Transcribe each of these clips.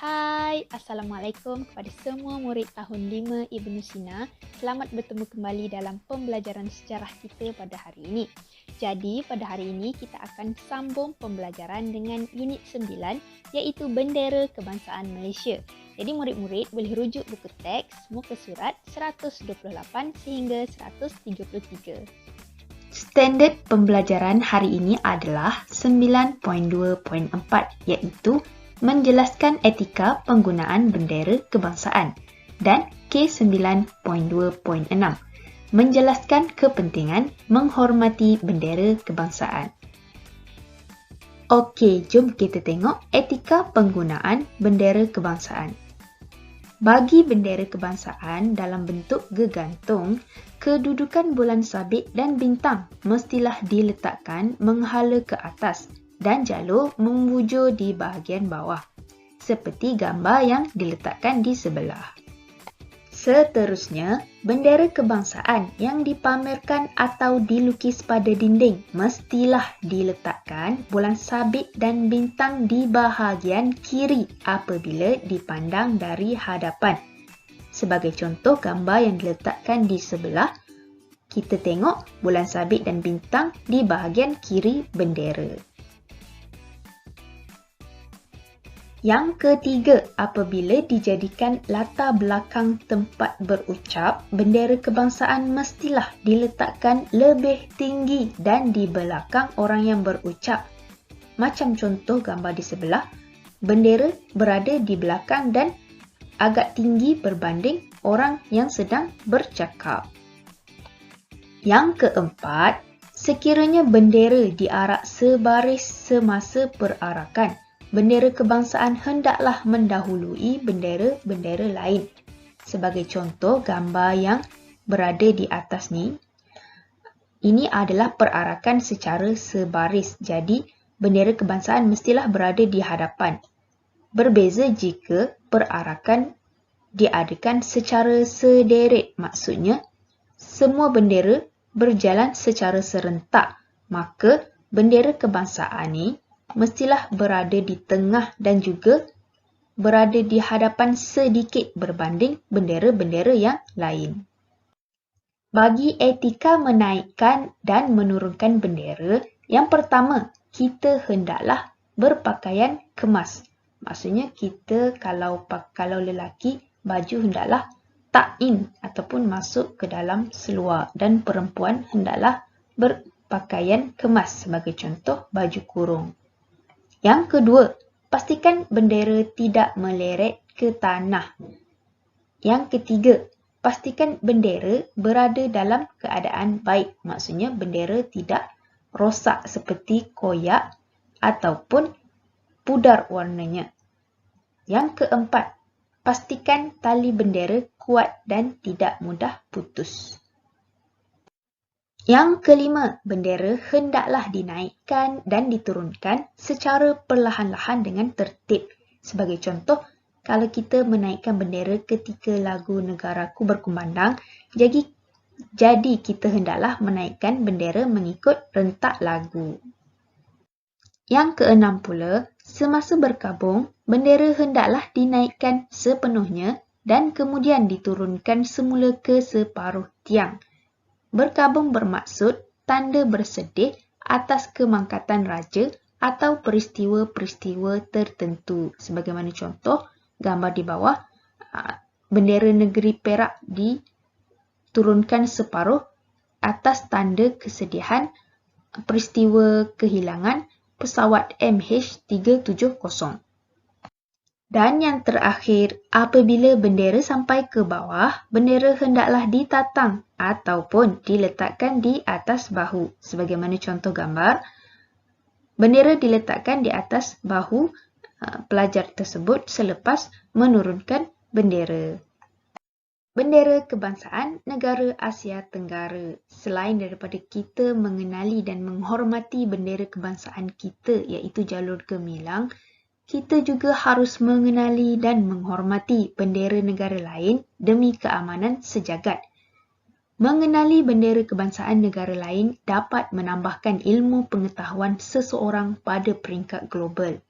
Hai, Assalamualaikum kepada semua murid tahun 5 Ibnu Sina. Selamat bertemu kembali dalam pembelajaran sejarah kita pada hari ini. Jadi, pada hari ini kita akan sambung pembelajaran dengan unit 9 iaitu Bendera Kebangsaan Malaysia. Jadi, murid-murid boleh rujuk buku teks muka surat 128 sehingga 133. Standard pembelajaran hari ini adalah 9.2.4 iaitu menjelaskan etika penggunaan bendera kebangsaan dan K9.2.6 menjelaskan kepentingan menghormati bendera kebangsaan. Okey, jom kita tengok etika penggunaan bendera kebangsaan. Bagi bendera kebangsaan dalam bentuk gegantung, kedudukan bulan sabit dan bintang mestilah diletakkan menghala ke atas dan jalur membujur di bahagian bawah, seperti gambar yang diletakkan di sebelah. Seterusnya, bendera kebangsaan yang dipamerkan atau dilukis pada dinding mestilah diletakkan bulan sabit dan bintang di bahagian kiri apabila dipandang dari hadapan. Sebagai contoh gambar yang diletakkan di sebelah, kita tengok bulan sabit dan bintang di bahagian kiri bendera. Yang ketiga, apabila dijadikan latar belakang tempat berucap, bendera kebangsaan mestilah diletakkan lebih tinggi dan di belakang orang yang berucap. Macam contoh gambar di sebelah, bendera berada di belakang dan agak tinggi berbanding orang yang sedang bercakap. Yang keempat, sekiranya bendera diarak sebaris semasa perarakan, bendera kebangsaan hendaklah mendahului bendera-bendera lain. Sebagai contoh, gambar yang berada di atas ni, ini adalah perarakan secara sebaris. Jadi, bendera kebangsaan mestilah berada di hadapan. Berbeza jika perarakan diadakan secara sederet. Maksudnya, semua bendera berjalan secara serentak. Maka, bendera kebangsaan ni mestilah berada di tengah dan juga berada di hadapan sedikit berbanding bendera-bendera yang lain. Bagi etika menaikkan dan menurunkan bendera, yang pertama, kita hendaklah berpakaian kemas. Maksudnya kita kalau lelaki, baju hendaklah tuck-in ataupun masuk ke dalam seluar dan perempuan hendaklah berpakaian kemas. Sebagai contoh, baju kurung. Yang kedua, pastikan bendera tidak meleret ke tanah. Yang ketiga, pastikan bendera berada dalam keadaan baik. Maksudnya bendera tidak rosak seperti koyak ataupun pudar warnanya. Yang keempat, pastikan tali bendera kuat dan tidak mudah putus. Yang kelima, bendera hendaklah dinaikkan dan diturunkan secara perlahan-lahan dengan tertib. Sebagai contoh, kalau kita menaikkan bendera ketika lagu Negaraku berkumandang, jadi kita hendaklah menaikkan bendera mengikut rentak lagu. Yang keenam pula, semasa berkabung, bendera hendaklah dinaikkan sepenuhnya dan kemudian diturunkan semula ke separuh tiang. Berkabung bermaksud tanda bersedih atas kemangkatan raja atau peristiwa-peristiwa tertentu. Sebagaimana contoh, gambar di bawah, bendera negeri Perak diturunkan separuh atas tanda kesedihan peristiwa kehilangan pesawat MH370. Dan yang terakhir, apabila bendera sampai ke bawah, bendera hendaklah ditatang ataupun diletakkan di atas bahu. Sebagaimana contoh gambar, bendera diletakkan di atas bahu pelajar tersebut selepas menurunkan bendera. Bendera kebangsaan negara Asia Tenggara. Selain daripada kita mengenali dan menghormati bendera kebangsaan kita iaitu jalur gemilang, kita juga harus mengenali dan menghormati bendera negara lain demi keamanan sejagat. Mengenali bendera kebangsaan negara lain dapat menambahkan ilmu pengetahuan seseorang pada peringkat global.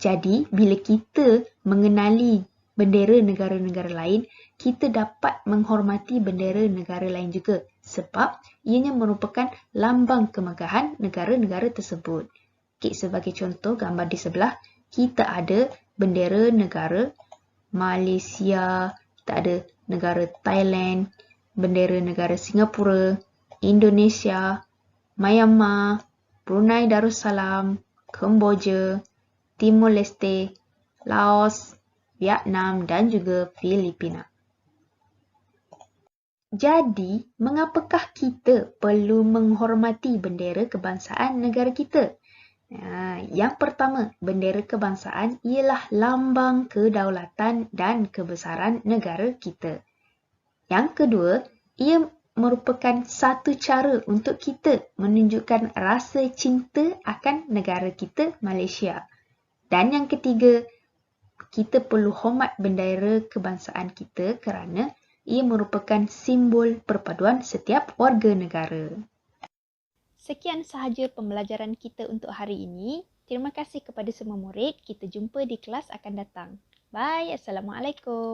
Jadi, bila kita mengenali bendera negara-negara lain, kita dapat menghormati bendera negara lain juga sebab ianya merupakan lambang kemegahan negara-negara tersebut. Okay, sebagai contoh, gambar di sebelah, kita ada bendera negara Malaysia, kita ada negara Thailand, bendera negara Singapura, Indonesia, Myanmar, Brunei Darussalam, Kemboja, Timor Leste, Laos, Vietnam dan juga Filipina. Jadi, mengapakah kita perlu menghormati bendera kebangsaan negara kita? Yang pertama, bendera kebangsaan ialah lambang kedaulatan dan kebesaran negara kita. Yang kedua, ia merupakan satu cara untuk kita menunjukkan rasa cinta akan negara kita, Malaysia. Dan yang ketiga, kita perlu hormat bendera kebangsaan kita kerana ia merupakan simbol perpaduan setiap warga negara. Sekian sahaja pembelajaran kita untuk hari ini. Terima kasih kepada semua murid. Kita jumpa di kelas akan datang. Bye. Assalamualaikum.